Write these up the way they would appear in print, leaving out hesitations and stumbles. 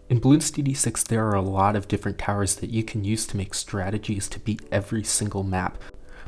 In Bloons DD6, there are a lot of different towers that you can use to make strategies to beat every single map.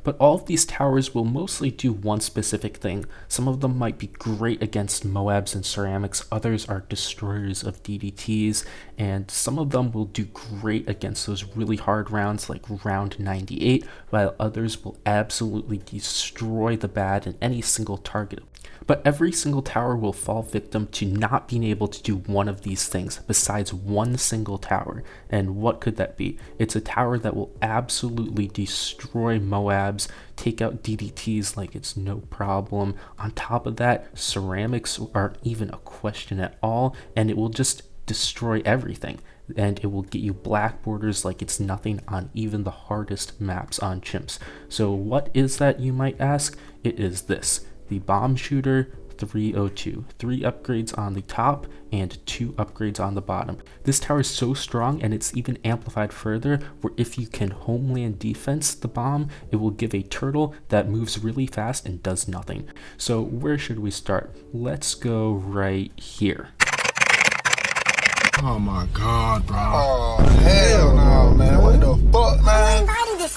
But all of these towers will mostly do one specific thing. Some of them might be great against Moabs and Ceramics, others are destroyers of DDTs, and some of them will do great against those really hard rounds like round 98, while others will absolutely destroy the bad in any single target. But every single tower will fall victim to not being able to do one of these things besides one single tower. And what could that be? It's a tower that will absolutely destroy Moabs, take out DDTs like it's no problem. On top of that, ceramics aren't even a question at all, and it will just destroy everything. And it will get you black borders like it's nothing on even the hardest maps on Chimps. So what is that, you might ask? It is this. The Bomb Shooter 302, 3 upgrades on the top and 2 upgrades on the bottom. This tower is so strong, and it's even amplified further, where if you can homeland defense the bomb, it will give a turtle that moves really fast and does nothing. So where should we start? Let's go right here. Oh my god, bro. Oh, hell no, man. What the fuck, man?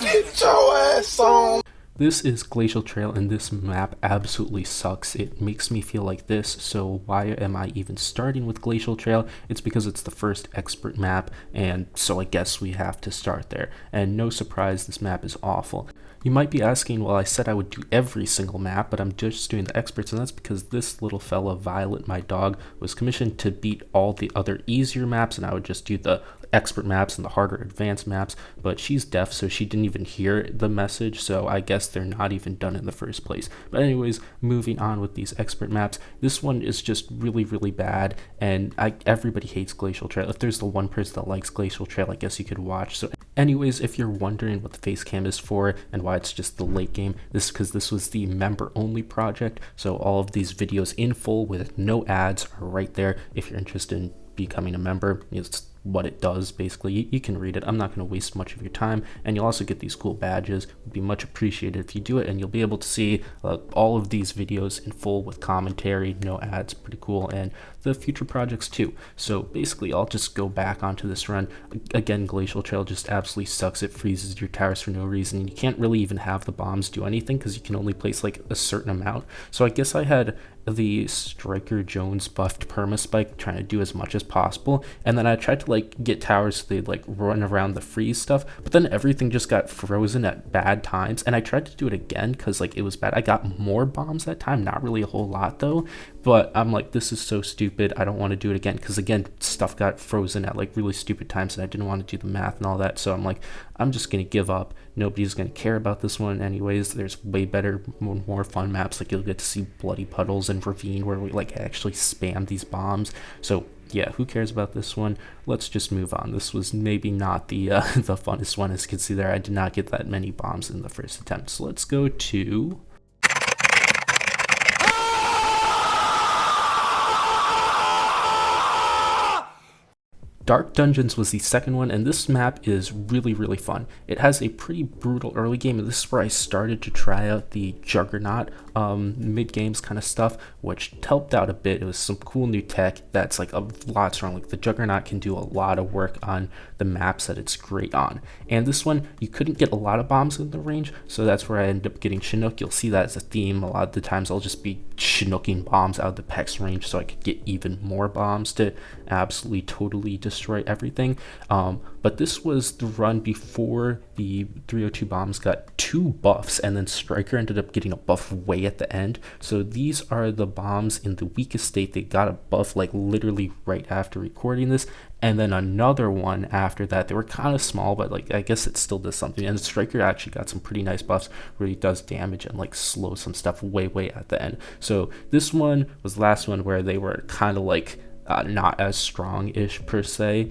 Get your ass on. This is Glacial Trail, and this map absolutely sucks. It makes me feel like this, so why am I even starting with Glacial Trail? It's because it's the first expert map, and so I guess we have to start there. And no surprise, this map is awful. You might be asking, well, I said I would do every single map, but I'm just doing the experts, and that's because this little fella, Violet, my dog, was commissioned to beat all the other easier maps, and I would just do the expert maps and the harder advanced maps, but she's deaf, so she didn't even hear the message, so I guess they're not even done in the first place. But anyways, moving on with these expert maps, this one is just really, really bad, and everybody hates Glacial Trail. If there's the one person that likes Glacial Trail, I guess you could watch. So anyways, if you're wondering what the face cam is for and why it's just the late game, this is because this was the member only project, so all of these videos in full with no ads are right there. If you're interested in becoming a member, it's what it does basically. You can read it. I'm not going to waste much of your time, and you'll also get these cool badges. It would be much appreciated if you do it, and you'll be able to see all of these videos in full with commentary, no ads. Pretty cool. And the future projects too. So basically I'll just go back onto this run again. Glacial Trail just absolutely sucks. It freezes your towers for no reason, and you can't really even have the bombs do anything because you can only place like a certain amount. So I guess I had the Striker Jones buffed permaspike trying to do as much as possible, and then I tried to like get towers so they'd like run around the freeze stuff, but then everything just got frozen at bad times, and I tried to do it again because like it was bad. I got more bombs that time, not really a whole lot though, but I'm like, this is so stupid. I don't want to do it again because again stuff got frozen at like really stupid times, and I didn't want to do the math and all that. So I'm like, I'm just gonna give up. Nobody's gonna care about this one anyways. There's way better, more fun maps. Like you'll get to see Bloody Puddles and Ravine where we like actually spam these bombs. So yeah, who cares about this one? Let's just move on. This was maybe not the the funnest one. As you can see there, I did not get that many bombs in the first attempt. So let's go to Dark Dungeons was the second one, and this map is really, really fun. It has a pretty brutal early game, and this is where I started to try out the Juggernaut mid-games kind of stuff, which helped out a bit. It was some cool new tech that's like a lot strong. Like the Juggernaut can do a lot of work on the maps that it's great on. And this one, you couldn't get a lot of bombs in the range, so that's where I ended up getting Chinook. You'll see that as a theme. A lot of the times I'll just be Chinooking bombs out of the PEX range so I could get even more bombs to absolutely totally destroy everything. But this was the run before the 302 bombs got 2 buffs, and then Striker ended up getting a buff way at the end. So these are the bombs in the weakest state. They got a buff like literally right after recording this, and then another one after that. They were kind of small, but like I guess it still does something. And Striker actually got some pretty nice buffs where he does damage and like slow some stuff way at the end. So this one was the last one where they were kind of like not as strong-ish per se,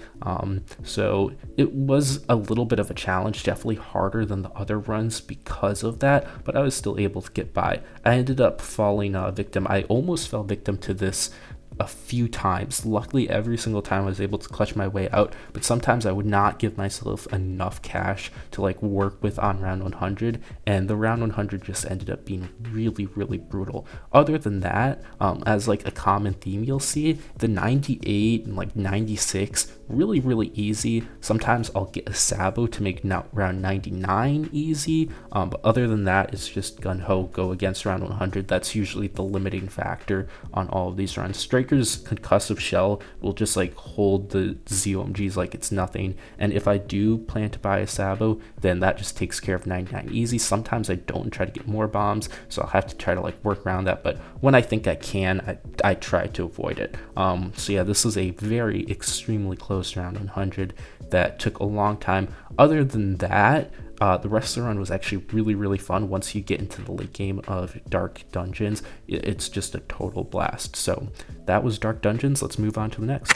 so it was a little bit of a challenge, definitely harder than the other runs because of that, but I was still able to get by. I ended up falling victim. I almost fell victim to this a few times. Luckily, every single time I was able to clutch my way out, but sometimes I would not give myself enough cash to like work with on round 100, and the round 100 just ended up being really brutal. Other than that, as like a common theme you'll see, the 98 and like 96 really easy. Sometimes I'll get a Sabo to make round 99 easy, but other than that, it's just gun-ho, go against round 100. That's usually the limiting factor on all of these runs. Striker's concussive shell will just like hold the ZOMGs like it's nothing, and if I do plan to buy a Sabo, then that just takes care of 99 easy. Sometimes I don't try to get more bombs, so I'll have to try to like work around that, but when I think I can, I try to avoid it. So yeah, this is a very extremely close round 100 that took a long time. Other than that, the rest of the run was actually really fun. Once you get into the late game of Dark Dungeons, it's just a total blast. So that was Dark Dungeons. Let's move on to the next.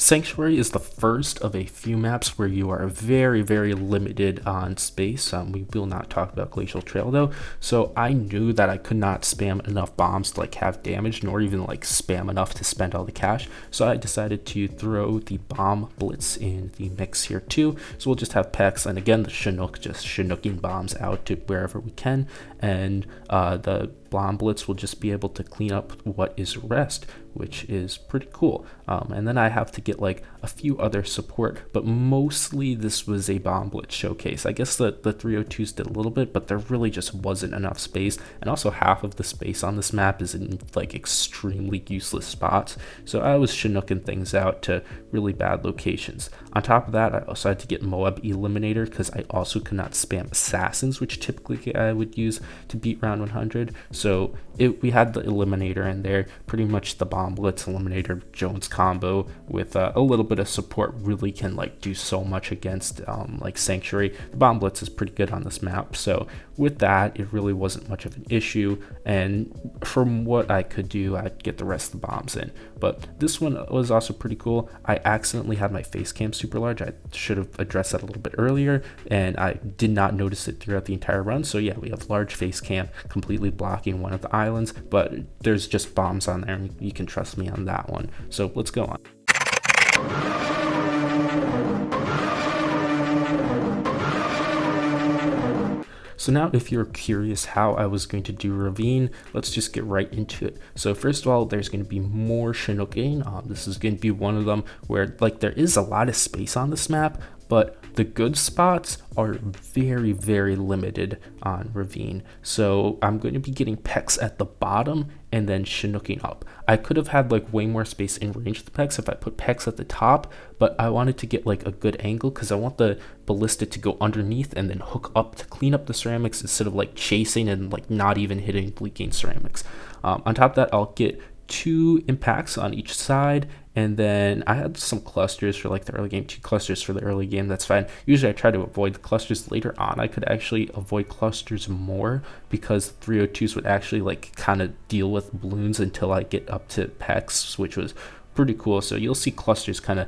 Sanctuary is the first of a few maps where you are very limited on space. We will not talk about Glacial Trail though, so I knew that I could not spam enough bombs to like have damage, nor even like spam enough to spend all the cash, so I decided to throw the bomb blitz in the mix here too. So we'll just have pecks, and again the Chinook just Chinooking bombs out to wherever we can, and the Blonde Blitz will just be able to clean up what is rest, which is pretty cool. And then I have to get like a few other support, but mostly this was a Bomb Blitz showcase. I guess the 302s did a little bit, but there really just wasn't enough space, and also half of the space on this map is in like extremely useless spots, so I was Chinooking things out to really bad locations. On top of that, I also had to get Moab Eliminator because I also could not spam Assassins, which typically I would use to beat round 100. So we had the Eliminator in there, pretty much the Bomb Blitz Eliminator Jones combo with a little bit of support really can like do so much against like Sanctuary. The Bomb Blitz is pretty good on this map, so with that it really wasn't much of an issue, and from what I could do, I'd get the rest of the bombs in. But this one was also pretty cool. I accidentally had my face cam super large. I should have addressed that a little bit earlier, and I did not notice it throughout the entire run. So yeah, we have large face cam completely blocking one of the islands, but there's just bombs on there, and you can trust me on that one. So let's go on. So now if you're curious how I was going to do Ravine, let's just get right into it. So first of all, there's going to be more Chinooking. This is going to be one of them where like there is a lot of space on this map, but the good spots are very limited on Ravine. So I'm going to be getting pecks at the bottom and then Chinooking up. I could have had like way more space in range of the pecks if I put pecks at the top, but I wanted to get like a good angle because I want the ballista to go underneath and then hook up to clean up the ceramics instead of like chasing and like not even hitting bleaking ceramics. On top of that, I'll get 2 impacts on each side, and then I had some clusters for like the early game, 2 clusters for the early game. That's fine. Usually I try to avoid the clusters. Later on I could actually avoid clusters more because 302s would actually like kind of deal with balloons until I get up to pecks, which was pretty cool. So you'll see clusters kind of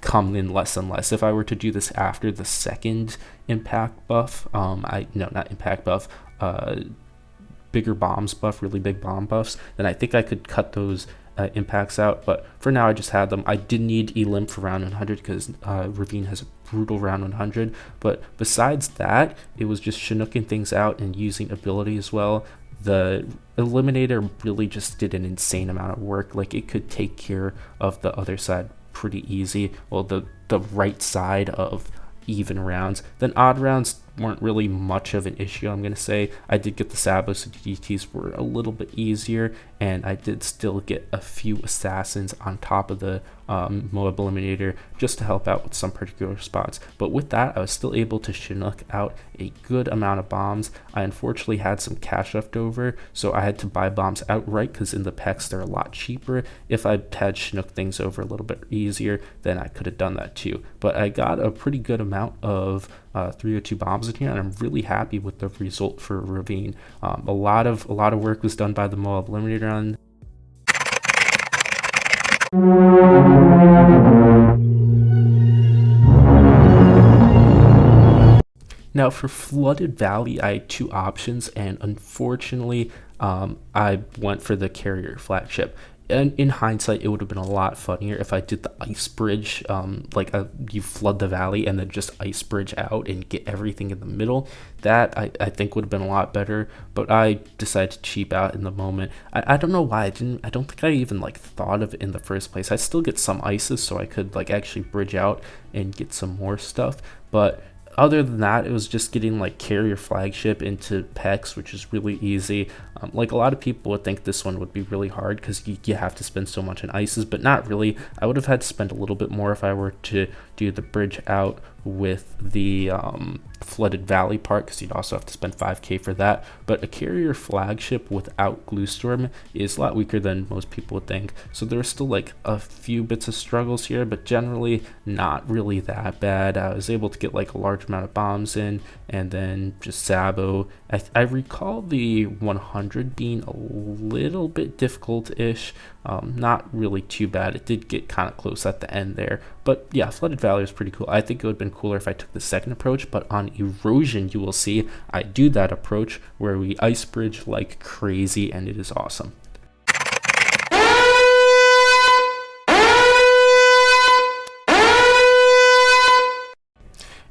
come in less and less. If I were to do this after the second impact buff, not impact buff, bigger bombs buff, really big bomb buffs, then I think I could cut those impacts out. But for now I just had them. I did need Elim for round 100 because Ravine has a brutal round 100, but besides that it was just Chinooking things out and using ability as well. The Eliminator really just did an insane amount of work. Like it could take care of the other side pretty easy, well the right side of even rounds. Then odd rounds weren't really much of an issue, I'm gonna say. I did get the Sabos, so DTs were a little bit easier, and I did still get a few assassins on top of the Moab Eliminator just to help out with some particular spots. But with that, I was still able to Chinook out a good amount of bombs. I unfortunately had some cash left over, so I had to buy bombs outright because in the packs they're a lot cheaper. If I had Chinook things over a little bit easier, then I could have done that too. But I got a pretty good amount of 302 bombs in here, and I'm really happy with the result for Ravine. A lot of work was done by the Moab Eliminator on. Now for Flooded Valley, I had 2 options, and unfortunately I went for the carrier flagship. and in hindsight, it would have been a lot funnier if I did the ice bridge, you flood the valley and then just ice bridge out and get everything in the middle. That I think would have been a lot better, but I decided to cheap out in the moment. I don't know why I don't think I even like thought of it in the first place. I still get some ices, so I could like actually bridge out and get some more stuff, but other than that, it was just getting like carrier flagship into Pex, which is really easy. Like a lot of people would think this one would be really hard because you have to spend so much in ices, but not really. I would have had to spend a little bit more if I were to do the bridge out with the flooded valley part, because you'd also have to spend 5k for that. But a carrier flagship without glue storm is a lot weaker than most people would think, so there's still like a few bits of struggles here, but generally not really that bad. I was able to get like a large amount of bombs in, and then just Sabo. I recall the 100 being a little bit difficult-ish, not really too bad. It did get kind of close at the end there, but yeah, flooded valley was pretty cool. I think it would have been cooler if I took the second approach, but on Erosion you will see I do that approach where we ice bridge like crazy, and it is awesome.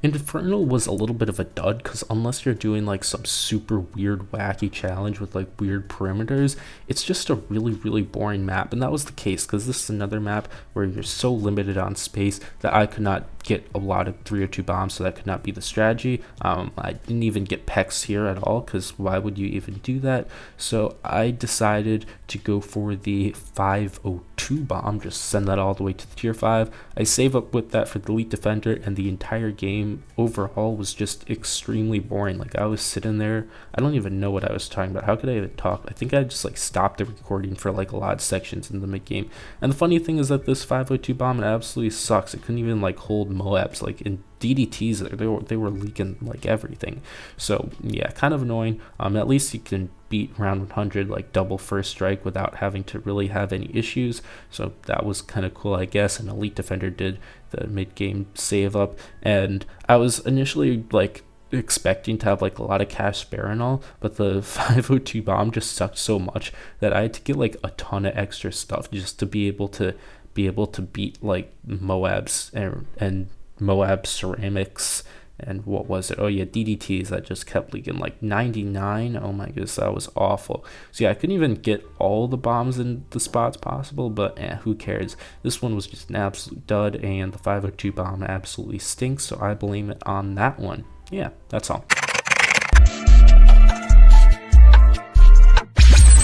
Infernal was a little bit of a dud because unless you're doing like some super weird wacky challenge with like weird perimeters, it's just a really boring map. And that was the case because this is another map where you're so limited on space that I could not get a lot of 302 bombs, so that could not be the strategy. I didn't even get Pex here at all because why would you even do that? So I decided to go for the 502 bomb, just send that all the way to the tier 5. I save up with that for the elite defender, and the entire game overall was just extremely boring. Like I was sitting there, I don't even know what I was talking about. How could I even talk? I think I just like stopped the recording for like a lot of sections in the mid game. And the funny thing is that this 502 bomb, it absolutely sucks. It couldn't even like hold Moabs. Like in DDTs, they were leaking like everything. So yeah, kind of annoying. At least you can beat round 100 like double first strike without having to really have any issues, so that was kind of cool, I guess. And elite defender did the mid-game save up, and I was initially like expecting to have like a lot of cash spare and all, but the 502 bomb just sucked so much that I had to get like a ton of extra stuff just to be able to beat like Moabs and Moab ceramics. And what was it? Oh yeah, DDTs that just kept leaking like 99. Oh my goodness, that was awful. So yeah, I couldn't even get all the bombs in the spots possible, but who cares? This one was just an absolute dud, and the 502 bomb absolutely stinks, so I blame it on that one. Yeah, that's all.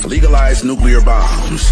Legalize nuclear bombs.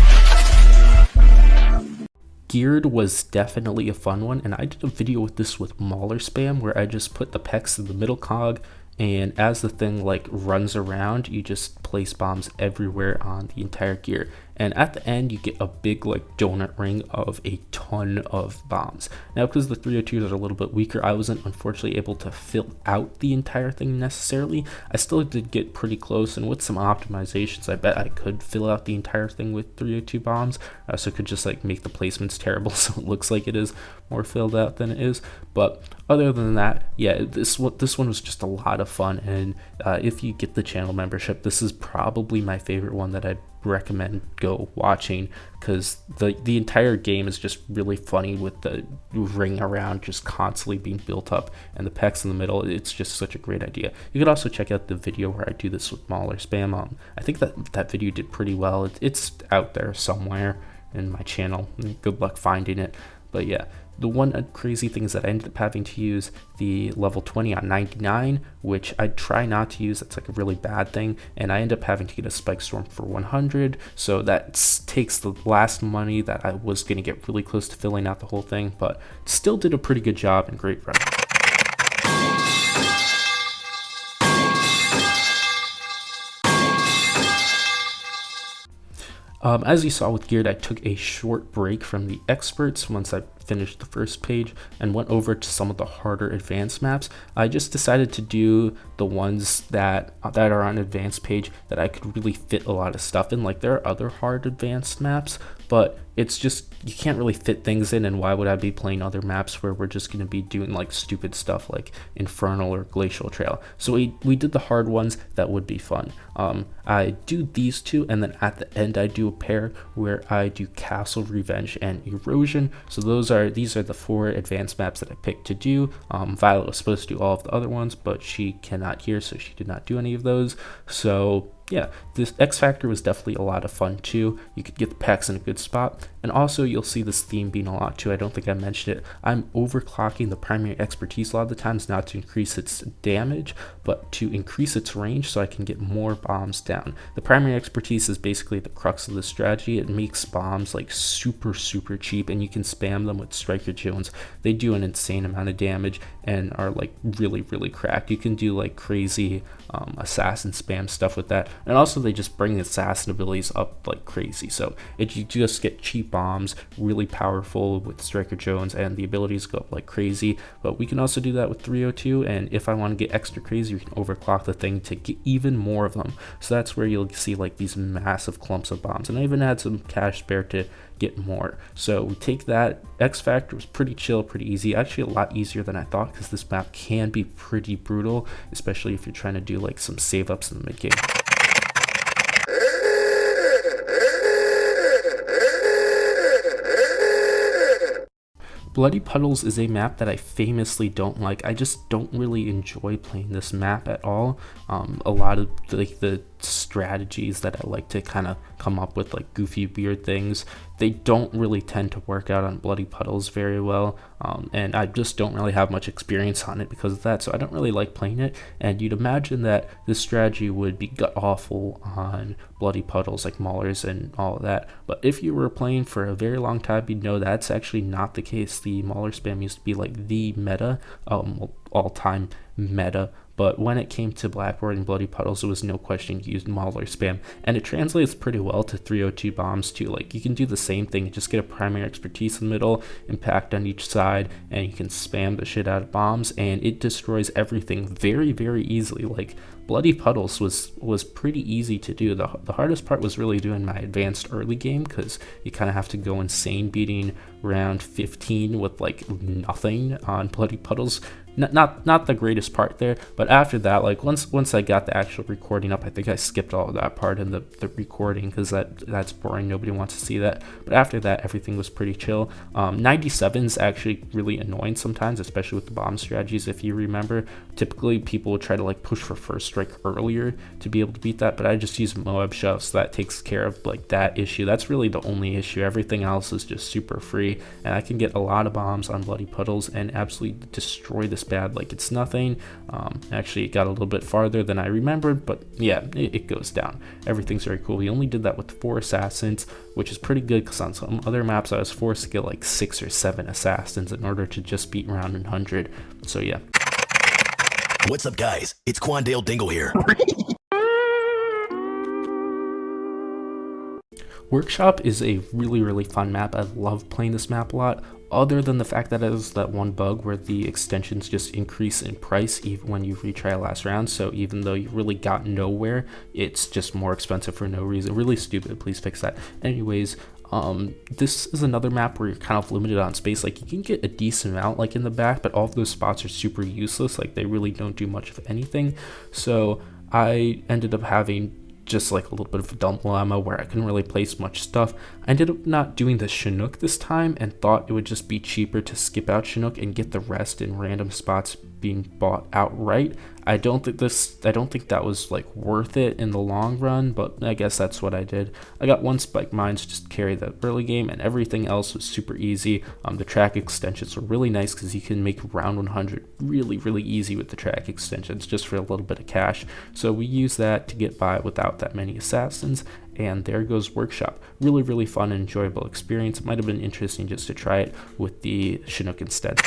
Geared was definitely a fun one, and I did a video with this with Mauler spam where I just put the Pex in the middle cog, and as the thing like runs around, you just place bombs everywhere on the entire gear, and at the end you get a big like donut ring of a ton of bombs. Now because the 302s are a little bit weaker, I wasn't unfortunately able to fill out the entire thing necessarily. I still did get pretty close, and with some optimizations I bet I could fill out the entire thing with 302 bombs, so I could just like make the placements terrible so it looks like it is more filled out than it is. But other than that, yeah, this one was just a lot of fun, and if you get the channel membership, this is probably my favorite one that I'd recommend go watching, because the entire game is just really funny with the ring around just constantly being built up and the Pex in the middle. It's just such a great idea. You could also check out the video where I do this with Mauler spam. I think that video did pretty well. It's out there somewhere in my channel. Good luck finding it. But yeah, the one crazy thing is that I ended up having to use the level 20 on 99, which I try not to use. That's like a really bad thing. And I end up having to get a spike storm for 100. So that takes the last money that I was going to get really close to filling out the whole thing, but still did a pretty good job and great run. As you saw with Geared, I took a short break from the experts once I finished the first page and went over to some of the harder advanced maps. I just decided to do the ones that are on advanced page that I could really fit a lot of stuff in. Like, there are other hard advanced maps, but it's just, you can't really fit things in, and why would I be playing other maps where we're just going to be doing like stupid stuff like Infernal or Glacial Trail? So we did the hard ones that would be fun. I do these two, and then at the end I do a pair where I do Castle, Revenge, and Erosion. So these are the 4 advanced maps that I picked to do. Violet was supposed to do all of the other ones, but she cannot hear, so she did not do any of those. So yeah, this X Factor was definitely a lot of fun too. You could get the packs in a good spot, and also you'll see this theme being a lot too. I don't think I mentioned it. I'm overclocking the primary expertise a lot of the times, not to increase its damage, but to increase its range so I can get more bombs down. The primary expertise is basically the crux of the strategy. It makes bombs like super cheap, and you can spam them with Striker Jones. They do an insane amount of damage and are like really cracked. You can do like crazy assassin spam stuff with that, and also they just bring the assassin abilities up like crazy. So you just get cheap bombs, really powerful with Striker Jones, and the abilities go up like crazy. But we can also do that with 302, and if I want to get extra crazy, you can overclock the thing to get even more of them. So that's where you'll see like these massive clumps of bombs, and I even had some cash spare to get more. So we take that. X Factor was pretty chill, pretty easy, actually a lot easier than I thought, because this map can be pretty brutal, especially if you're trying to do like some save ups in the mid game. Bloody Puddles is a map that I famously don't like. I just don't really enjoy playing this map at all. A lot of the strategies that I like to kind of come up with, like goofy weird things, they don't really tend to work out on Bloody Puddles very well, and I just don't really have much experience on it because of that, so I don't really like playing it. And you'd imagine that this strategy would be gut awful on Bloody Puddles, like Maulers and all of that, but if you were playing for a very long time, you'd know that's actually not the case. The Mauler spam used to be like the meta, all-time meta, but when it came to Blackboard and Bloody Puddles, it was no question you used Mauler spam, and it translates pretty well to 302 bombs too. Like, you can do the same thing, just get a primary expertise in the middle, impact on each side, and you can spam the shit out of bombs, and it destroys everything very easily. Like, Bloody Puddles was pretty easy to do. The hardest part was really doing my advanced early game, because you kind of have to go insane beating round 15 with like nothing on Bloody Puddles. Not the greatest part there, but after that, like once I got the actual recording up, I think I skipped all of that part in the recording, because that's boring. Nobody wants to see that. But after that, everything was pretty chill. 97's actually really annoying sometimes, especially with the bomb strategies. If you remember, typically people would try to like push for first strike earlier to be able to beat that, but I just use Moab Shove, so that takes care of like that issue. That's really the only issue. Everything else is just super free, and I can get a lot of bombs on Bloody Puddles and absolutely destroy this bad like it's nothing. Actually, it got a little bit farther than I remembered, but yeah, it goes down. Everything's very cool. We only did that with 4 assassins, which is pretty good, because on some other maps I was forced to get like 6 or 7 assassins in order to just beat round 100. So yeah. What's up, guys? It's Quandale Dingle here. Workshop is a really fun map. I love playing this map a lot, other than the fact that it has that one bug where the extensions just increase in price even when you retry last round. So even though you really got nowhere, it's just more expensive for no reason. Really stupid. Please fix that. Anyways, this is another map where you're kind of limited on space. Like, you can get a decent amount like in the back, but all of those spots are super useless. Like, they really don't do much of anything. So I ended up having just like a little bit of a dumb dilemma where I couldn't really place much stuff. I ended up not doing the Chinook this time, and thought it would just be cheaper to skip out Chinook and get the rest in random spots being bought outright. I don't think that was like worth it in the long run, but I guess that's what I did. I got 1 spike mine to just carry the early game, and everything else was super easy. The track extensions were really nice, because you can make round 100 really easy with the track extensions just for a little bit of cash. So we used that to get by without that many assassins. And there goes Workshop. Really fun and enjoyable experience. It might have been interesting just to try it with the Chinook instead.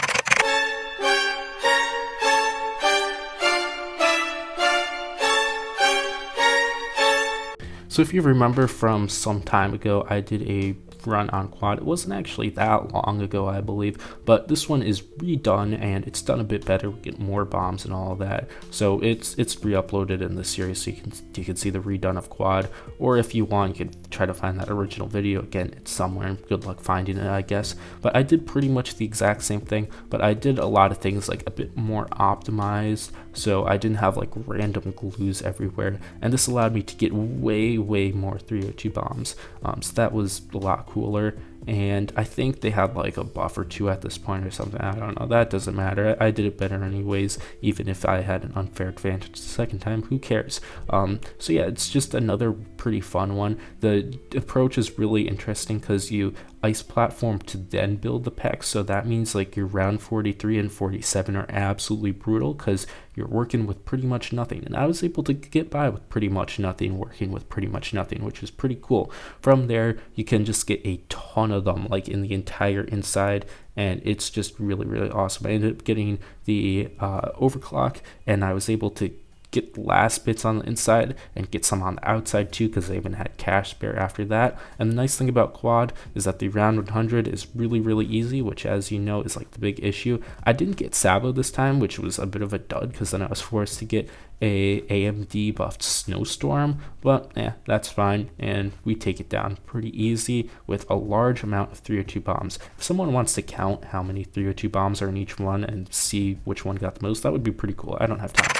So if you remember from some time ago, I did a run on quad. It wasn't actually that long ago, I believe, but this one is redone and it's done a bit better. We get more bombs and all of that. So it's re-uploaded in the series, so you can see the redone of quad. Or if you want, you can try to find that original video. Again, it's somewhere. Good luck finding it, I guess. But I did pretty much the exact same thing, but I did a lot of things like a bit more optimized, so I didn't have like random glues everywhere, and this allowed me to get way more 302 bombs. So that was a lot cooler. And I think they had like a buff or two at this point or something. I don't know. That doesn't matter. I did it better anyways, even if I had an unfair advantage the second time. Who cares? So yeah, it's just another pretty fun one. The approach is really interesting because you ice platform to then build the pecs, so that means like your round 43 and 47 are absolutely brutal because you're working with pretty much nothing, and I was able to get by with pretty much nothing, working with pretty much nothing, which is pretty cool. From there you can just get a ton of them like in the entire inside, and it's just really awesome. I ended up getting the overclock, and I was able to get the last bits on the inside and get some on the outside too, because I even had cash spare after that. And the nice thing about quad is that the round 100 is really easy, which, as you know, is like the big issue. I didn't get Sabo this time, which was a bit of a dud, because then I was forced to get a AMD buffed snowstorm, but yeah, that's fine, and we take it down pretty easy with a large amount of 302 bombs. If someone wants to count how many 302 bombs are in each one and see which one got the most, that would be pretty cool. I don't have time.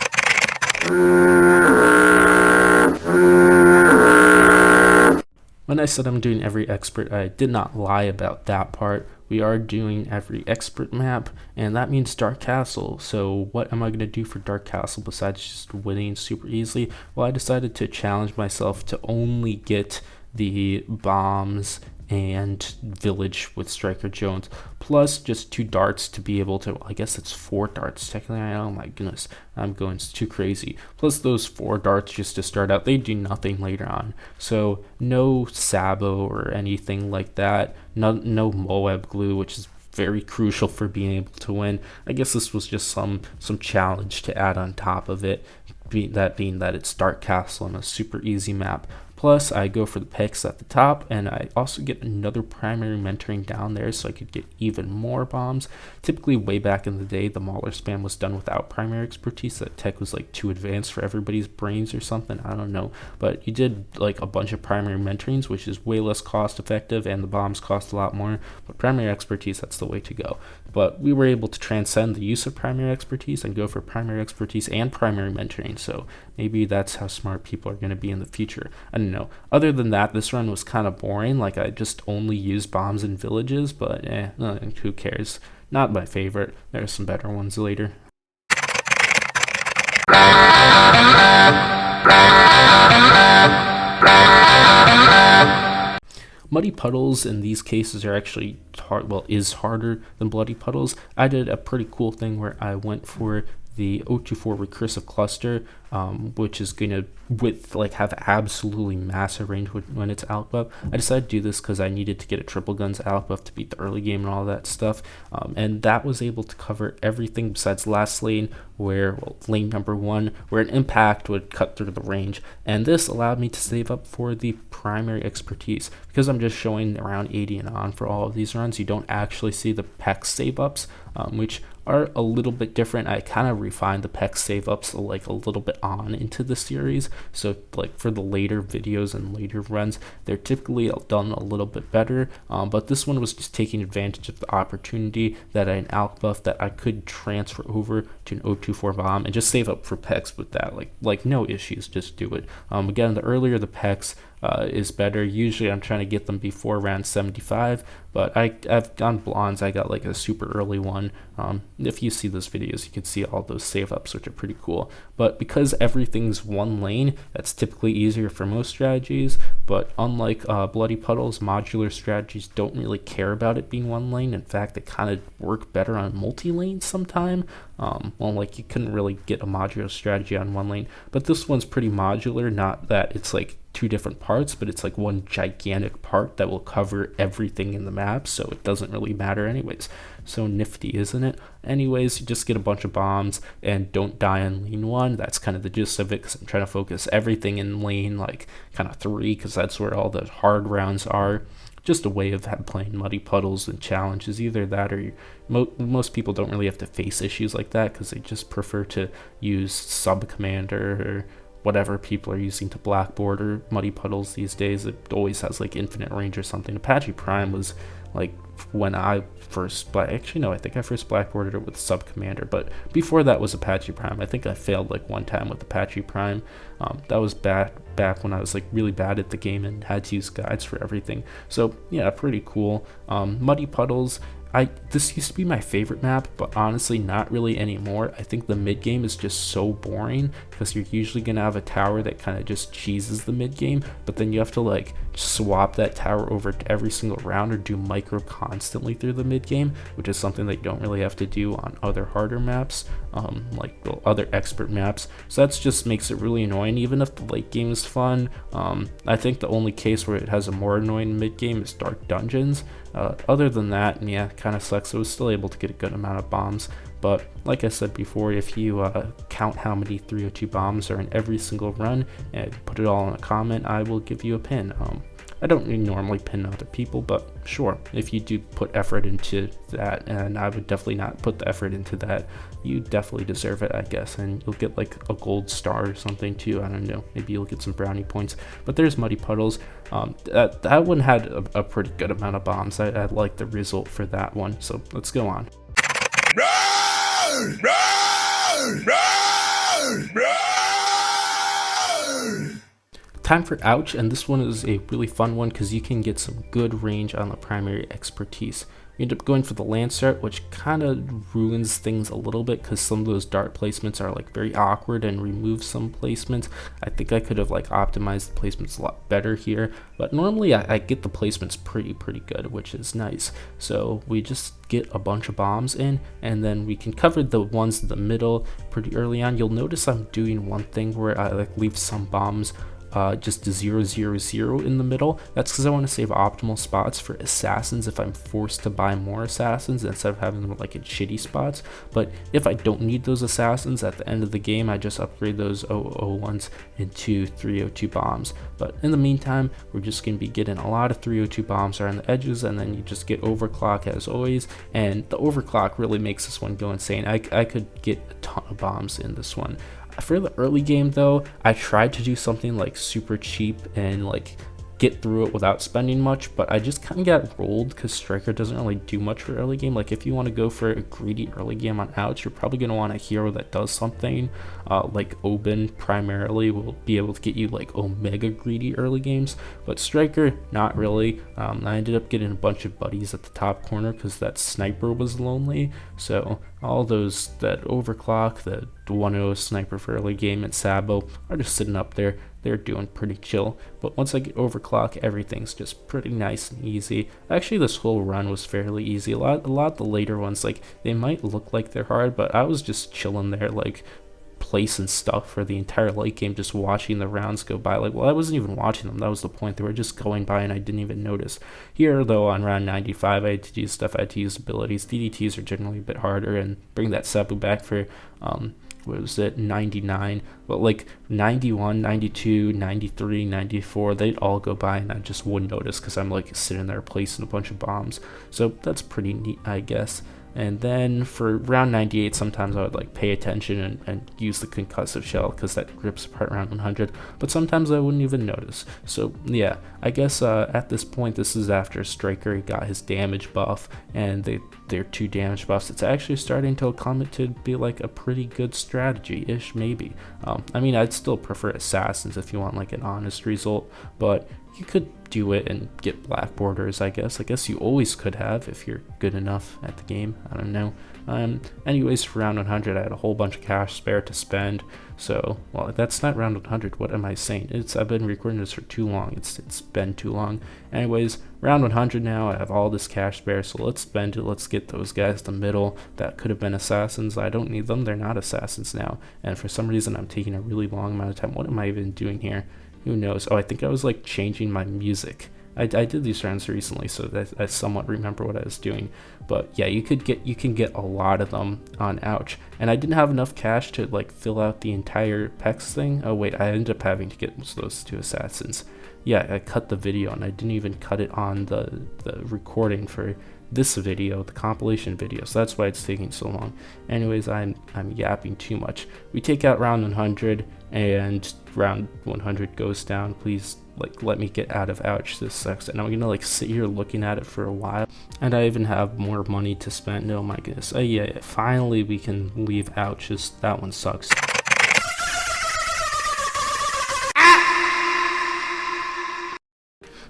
When I said I'm doing every expert, I did not lie about that part. We are doing every expert map, and that means Dark Castle. So what am I going to do for Dark Castle besides just winning super easily? Well, I decided to challenge myself to only get the bombs and village with Striker Jones, plus just 2 darts to be able to, I guess it's 4 darts technically. Oh my goodness, I'm going too crazy. Plus those 4 darts just to start out, they do nothing later on. So no Sabo or anything like that, no Moab glue, which is very crucial for being able to win. I guess this was just some challenge to add on top of it, being that it's Dark Castle and a super easy map. Plus, I go for the picks at the top, and I also get another primary mentoring down there so I could get even more bombs. Typically, way back in the day, the Mauler spam was done without primary expertise. That tech was like too advanced for everybody's brains or something. I don't know. But you did like a bunch of primary mentorings, which is way less cost effective, and the bombs cost a lot more. But primary expertise, that's the way to go. But we were able to transcend the use of primary expertise and go for primary expertise and primary mentoring. So maybe that's how smart people are going to be in the future. I don't know. Other than that, this run was kind of boring. Like, I just only used bombs in villages, but who cares? Not my favorite. There's some better ones later. Muddy Puddles in these cases are actually is harder than Bloody Puddles. I did a pretty cool thing where I went for the 024 recursive cluster, which is going to have absolutely massive range when it's out buff. I decided to do this because I needed to get a triple guns out buff to beat the early game and all that stuff, and that was able to cover everything besides last lane, lane number 1, where an impact would cut through the range, and this allowed me to save up for the primary expertise. Because I'm just showing around 80 and on for all of these runs, you don't actually see the PEX save ups, which are a little bit different. I kind of refined the PEX save ups like a little bit on into the series, so like for the later videos and later runs, they're typically done a little bit better, but this one was just taking advantage of the opportunity that an alc buff that I could transfer over to an 024 bomb and just save up for PEX with that. Like no issues, just do it. Again, the earlier the PEX is better. Usually I'm trying to get them before round 75, but I've done Blons. I got like a super early one. If you see those videos, you can see all those save ups, which are pretty cool. But because everything's one lane, that's typically easier for most strategies. But unlike Bloody Puddles, modular strategies don't really care about it being one lane. In fact, they kind of work better on multi-lane sometime. Like you couldn't really get a modular strategy on one lane, but this one's pretty modular. Not that it's like two different parts, but it's like one gigantic part that will cover everything in the map, so it doesn't really matter anyways. So nifty, isn't it? Anyways, you just get a bunch of bombs and don't die on lane 1. That's kind of the gist of it, because I'm trying to focus everything in lane like kind of 3, because that's where all the hard rounds are. Just a way of playing muddy puddles and challenges. Either that, or most people don't really have to face issues like that, because they just prefer to use sub commander or whatever people are using to blackboard or muddy puddles these days. It always has like infinite range or something. Apache Prime was like when I first actually no, I think I first blackboarded it with sub commander, but before that was Apache Prime. I think I failed like one time with Apache Prime. That was back when I was like really bad at the game and had to use guides for everything. So yeah, pretty cool. Muddy puddles, this used to be my favorite map, but honestly not really anymore. I think the mid game is just so boring, because you're usually gonna have a tower that kind of just cheeses the mid game, but then you have to like swap that tower over to every single round or do micro constantly through the mid game, which is something that you don't really have to do on other harder maps, like other expert maps. So that's just makes it really annoying, even if the late game is fun. I think the only case where it has a more annoying mid game is Dark Dungeons. Other than that, yeah, kind of sucks. I was still able to get a good amount of bombs, but like I said before, if you count how many 302 bombs are in every single run and put it all in a comment, I will give you a pin. I don't really normally pin other people, but sure, if you do put effort into that, and I would definitely not put the effort into that, you definitely deserve it, I guess, and you'll get like a gold star or something too. I don't know, maybe you'll get some brownie points. But there's Muddy Puddles. That one had a pretty good amount of bombs. I like the result for that one, so let's go on. Run! Run! Run! Run! Time for Ouch, and this one is a really fun one because you can get some good range on the primary expertise. You end up going for the Lancer, which kind of ruins things a little bit because some of those dart placements are like very awkward and remove some placements. I think I could have like optimized the placements a lot better here, but normally I get the placements pretty good, which is nice. So we just get a bunch of bombs in, and then we can cover the ones in the middle pretty early on. You'll notice I'm doing one thing where I like leave some bombs just 0, 0, 0 in the middle. That's because I want to save optimal spots for assassins if I'm forced to buy more assassins instead of having them like in shitty spots. But if I don't need those assassins at the end of the game, I just upgrade those 001s into 302 bombs. But in the meantime, we're just going to be getting a lot of 302 bombs around the edges, and then you just get overclock as always, and the overclock really makes this one go insane. I could get a ton of bombs in this one. For the early game though, I tried to do something like super cheap and like get through it without spending much, but I just kind of got rolled because Striker doesn't really do much for early game. Like if you want to go for a greedy early game on Ouch, you're probably going to want a hero that does something like Oben primarily will be able to get you like Omega greedy early games, but Striker not really. I ended up getting a bunch of buddies at the top corner because that sniper was lonely, so all those that overclock, the 1-0 sniper for early game and Sabo are just sitting up there. They're doing pretty chill, but once I get overclock, everything's just pretty nice and easy. Actually, this whole run was fairly easy. A lot of the later ones, like they might look like they're hard, but I was just chilling there, like placing stuff for the entire late game, just watching the rounds go by. Like, well, I wasn't even watching them, that was the point. They were just going by and I didn't even notice. Here though, on round 95, I had to do stuff, I had to use abilities. DDTs are generally a bit harder, and bring that Sabu back for what was it, 99, but like 91, 92, 93, 94, they'd all go by and I just wouldn't notice because I'm like sitting there placing a bunch of bombs. So that's pretty neat, I guess. And then for round 98, sometimes I would like pay attention and use the concussive shell because that rips apart round 100, but sometimes I wouldn't even notice. So yeah, I guess at this point, this is after Striker got his damage buff, and they're 2 damage buffs. It's actually starting to come to be like a pretty good strategy-ish, maybe. I mean, I'd still prefer assassins if you want like an honest result, but you could do it and get black borders, I guess. I guess you always could have if you're good enough at the game. I don't know. Anyways, for round 100, I had a whole bunch of cash spare to spend. So, well, that's not round 100. What am I saying? I've been recording this for too long. It's been too long. Anyways, round 100 now. I have all this cash spare, so let's spend it. Let's get those guys in the middle that could have been assassins. I don't need them. They're not assassins now. And for some reason, I'm taking a really long amount of time. What am I even doing here? Who knows? Oh, I think I was like changing my music. I did these rounds recently, so that I somewhat remember what I was doing. But yeah, you can get a lot of them on Ouch. And I didn't have enough cash to like fill out the entire PEX thing. Oh wait, I ended up having to get those 2 assassins. Yeah, I cut the video and I didn't even cut it on the recording for this video, the compilation video, so that's why it's taking so long. Anyways, I'm yapping too much. We take out round 100 and round 100 goes down. Please like let me get out of Ouch, this sucks. And I'm gonna like sit here looking at it for a while, and I even have more money to spend. Oh my goodness. Oh yeah, finally we can leave Ouch. That one sucks.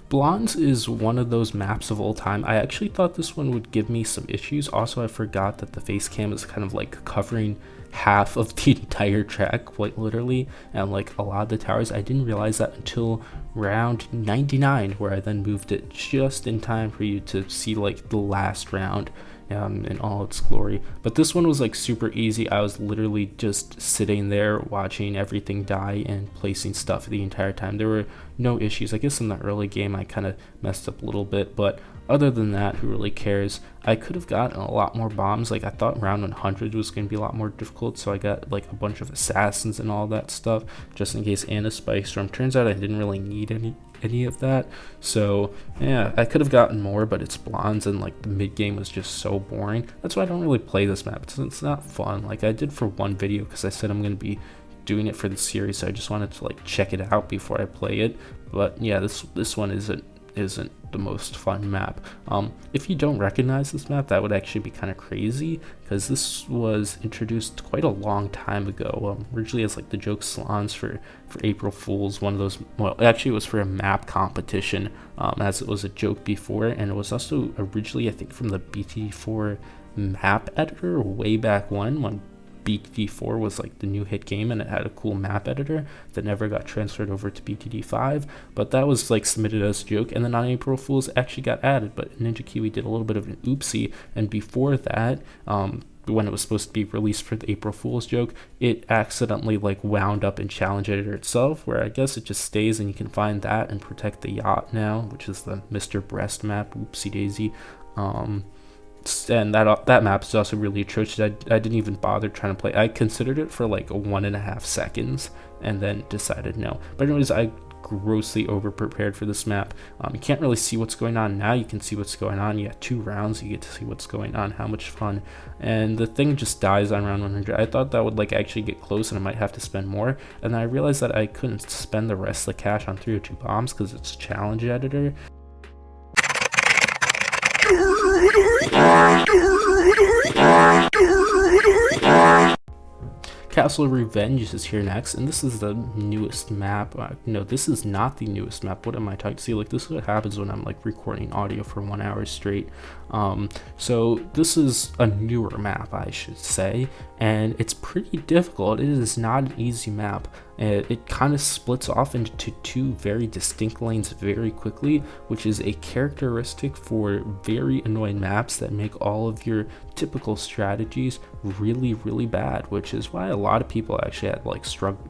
Blons is one of those maps of all time. I actually thought this one would give me some issues. Also, I forgot that the face cam is kind of like covering half of the entire track, quite literally, and like a lot of the towers. I didn't realize that until round 99, where I then moved it just in time for you to see like the last round in all its glory. But this one was like super easy. I was literally just sitting there watching everything die and placing stuff the entire time. There were no issues. I guess in the early game I kind of messed up a little bit, but other than that, who really cares? I could have gotten a lot more bombs. Like I thought round 100 was going to be a lot more difficult, so I got like a bunch of assassins and all that stuff just in case, and a spike storm. Turns out I didn't really need any of that, so yeah, I could have gotten more, but it's Blons and like the mid game was just so boring. That's why I don't really play this map. It's not fun. Like I did for one video because I said I'm going to be doing it for the series, so I just wanted to like check it out before I play it. But yeah, this one isn't the most fun map. If you don't recognize this map, that would actually be kind of crazy, because this was introduced quite a long time ago, originally as like the joke salons for April Fools, one of those. Well, actually it was for a map competition, as it was a joke before, and it was also originally I think from the BT4 map editor way back when BTD4 was like the new hit game, and it had a cool map editor that never got transferred over to BTD5, but that was like submitted as a joke, and then on April Fools actually got added. But Ninja Kiwi did a little bit of an oopsie, and before that, when it was supposed to be released for the April Fool's joke, it accidentally like wound up in Challenge Editor itself, where I guess it just stays, and you can find that and protect the yacht now, which is the Mr. Breast map. Oopsie daisy. And that map is also really atrocious. I didn't even bother trying to play. I considered it for like 1.5 seconds and then decided no. But anyways, I grossly over prepared for this map. You can't really see what's going on. Now you can see what's going on. You got 2 rounds, you get to see what's going on. How much fun. And the thing just dies on round 100. I thought that would like actually get close and I might have to spend more, and then I realized that I couldn't spend the rest of the cash on 302 bombs because it's Challenge Editor. Castle Revenge is here next, and this is the newest map. No, this is not the newest map. What am I talking? See, like, this is what happens when I'm like recording audio for 1 hour straight. So this is a newer map, I should say, and it's pretty difficult. It is not an easy map. It kind of splits off into 2 very distinct lanes very quickly, which is a characteristic for very annoying maps that make all of your typical strategies really, really bad, which is why a lot of people actually had like trouble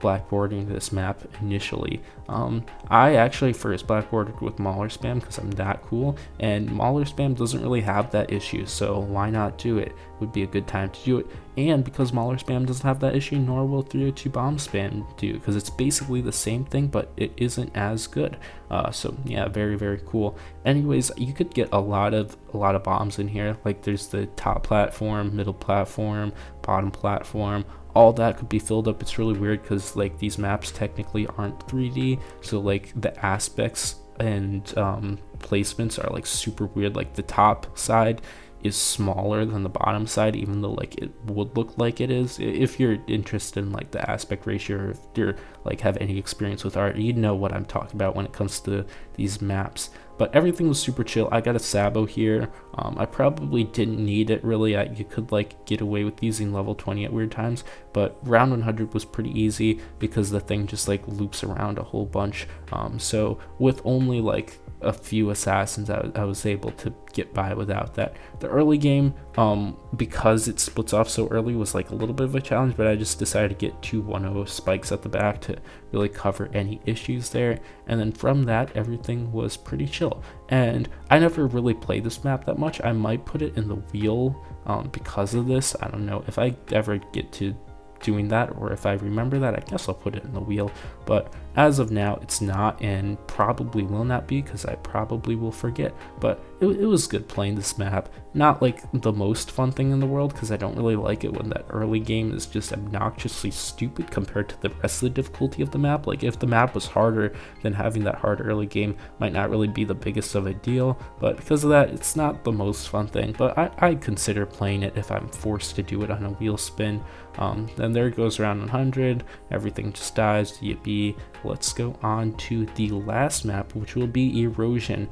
blackboarding this map initially. I actually first blackboarded with Mauler spam because I'm that cool, and Mauler spam doesn't really have that issue, so why not do it? Would be a good time to do it. And because Mauler spam doesn't have that issue, nor will 302 bomb spam do, because it's basically the same thing, but it isn't as good. So yeah, very, very cool. Anyways, you could get a lot of bombs in here. Like there's the top platform, middle platform, bottom platform. All that could be filled up. It's really weird because like these maps technically aren't 3D, so like the aspects and placements are like super weird. Like the top side is smaller than the bottom side, even though like it would look like it is. If you're interested in like the aspect ratio, or if you're like have any experience with art, you know what I'm talking about when it comes to these maps. But everything was super chill. I got a Sabo here. I probably didn't need it really. You could like get away with using level 20 at weird times, but round 100 was pretty easy because the thing just like loops around a whole bunch. So with only like a few assassins, I was able to get by without that. The early game, because it splits off so early, was like a little bit of a challenge, but I just decided to get 2 1-0 spikes at the back to really cover any issues there. And then from that, everything was pretty chill. And I never really played this map that much. I might put it in the wheel because of this. I don't know if I ever get to doing that, or if I remember that, I guess I'll put it in the wheel. But as of now, it's not, and probably will not be, because I probably will forget. But it was good playing this map. Not like the most fun thing in the world, because I don't really like it when that early game is just obnoxiously stupid compared to the rest of the difficulty of the map. Like, if the map was harder, then having that hard early game might not really be the biggest of a deal. But because of that, it's not the most fun thing. But I consider playing it if I'm forced to do it on a wheel spin. Then there goes round 100, everything just dies, yippee. Let's go on to the last map, which will be Erosion.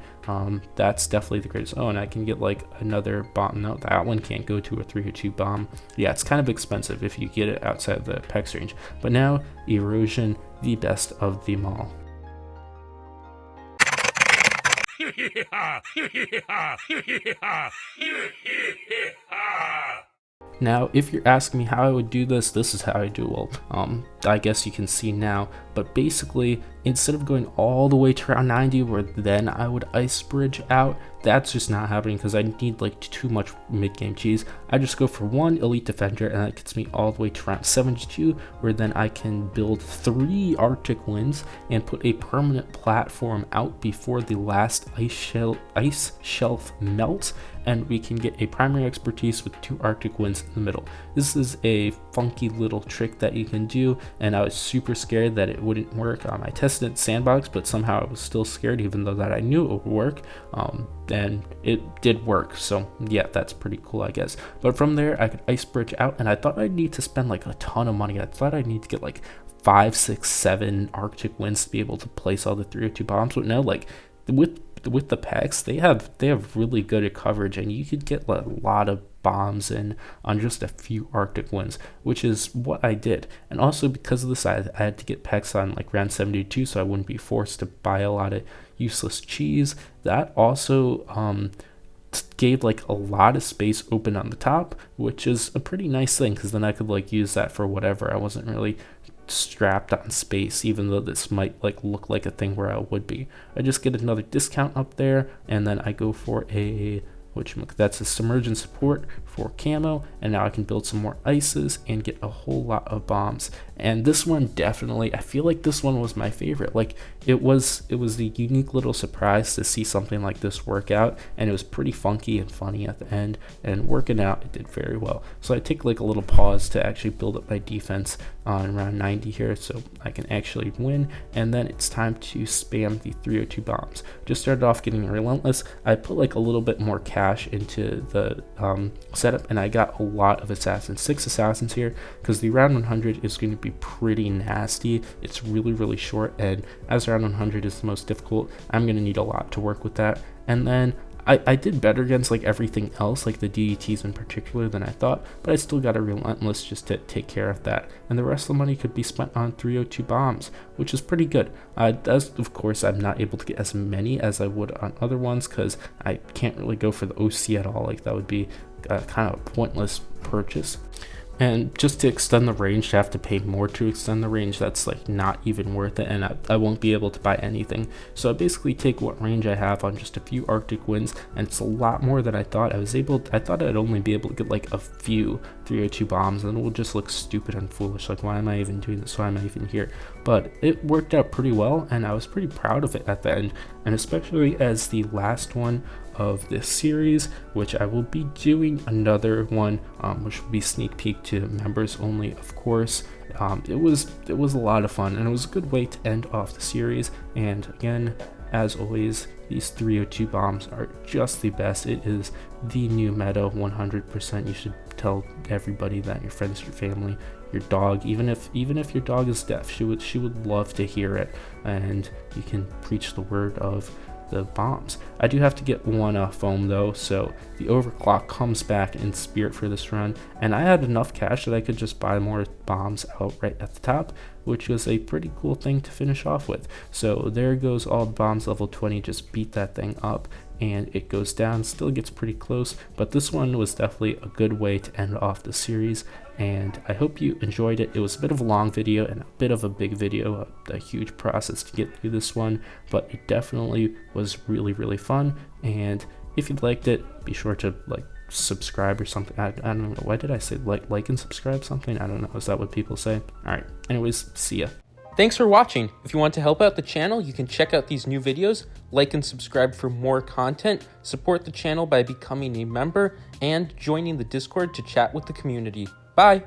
That's definitely the greatest. Oh, and I can get like another bomb. No, that one can't go to a 302 bomb. Yeah, it's kind of expensive if you get it outside the PEX range. But now, Erosion, the best of them all. Now, if you're asking me how I would do this, this is how I do. Well, I guess you can see now, but basically, instead of going all the way to round 90, where then I would ice bridge out, that's just not happening because I need like too much mid-game cheese. I just go for 1 elite defender, and that gets me all the way to round 72, where then I can build 3 Arctic winds and put a permanent platform out before the last ice shelf melts, and we can get a primary expertise with 2 Arctic winds in the middle. This is a funky little trick that you can do, and I was super scared that it wouldn't work. I tested Sandbox, but somehow I was still scared, even though that I knew it would work. And it did work, so yeah, that's pretty cool, I guess. But from there, I could ice bridge out, and I thought I'd need to spend like a ton of money. I thought I'd need to get like 5, 6, 7 Arctic winds to be able to place all the 302 bombs. But no, like with the PEX, they have really good coverage, and you could get a lot of bombs in on just a few Arctic winds, which is what I did. And also because of this, I had to get PEX on like round 72, so I wouldn't be forced to buy a lot of useless cheese. That also gave like a lot of space open on the top, which is a pretty nice thing, because then I could like use that for whatever. I wasn't really strapped on space, even though this might like look like a thing where I would be. I just get another discount up there, and then I go for that's a submergent support for camo, and now I can build some more ices and get a whole lot of bombs. And this one definitely, I feel like this one was my favorite. Like it was the unique little surprise to see something like this work out, and it was pretty funky and funny at the end, and working out, it did very well. So I take like a little pause to actually build up my defense on round 90 here, so I can actually win. And then it's time to spam the 302 bombs. Just started off getting relentless. I put like a little bit more cash into the setup, and I got a lot of assassins, 6 assassins here, because the round 100 is going to be pretty nasty. It's really short, and as round 100 is the most difficult, I'm going to need a lot to work with that. And then I did better against like everything else, like the DDTs in particular, than I thought, but I still got a relentless just to take care of that. And the rest of the money could be spent on 302 bombs, which is pretty good. Of course, I'm not able to get as many as I would on other ones, because I can't really go for the OC at all. Like that would be kind of a pointless purchase. And just to extend the range, to have to pay more to extend the range, that's like not even worth it, and I won't be able to buy anything. So I basically take what range I have on just a few Arctic winds, and it's a lot more than I thought. I thought I'd only be able to get like a few 302 bombs, and it will just look stupid and foolish. Like, why am I even doing this? Why am I even here? But it worked out pretty well, and I was pretty proud of it at the end, and especially as the last one of this series, which I will be doing another one, which will be sneak peek to members only, of course. It was a lot of fun, and it was a good way to end off the series. And again, as always, these 302 bombs are just the best. It is the new meta, 100%. You should tell everybody that, your friends, your family, your dog, even if your dog is deaf, she would love to hear it. And you can preach the word of the bombs. I do have to get one foam though, so the overclock comes back in spirit for this run, and I had enough cash that I could just buy more bombs outright at the top, which was a pretty cool thing to finish off with. So there goes all the bombs, level 20, just beat that thing up, and it goes down, still gets pretty close, but this one was definitely a good way to end off the series, and I hope you enjoyed it. It was a bit of a long video and a bit of a big video, a huge process to get through this one, but it definitely was really fun. And if you liked it, be sure to like, subscribe or something. I don't know, why did I say like and subscribe something? I don't know, is that what people say? All right, anyways, see ya. Thanks for watching. If you want to help out the channel, you can check out these new videos, like and subscribe for more content, support the channel by becoming a member, and joining the Discord to chat with the community. Bye!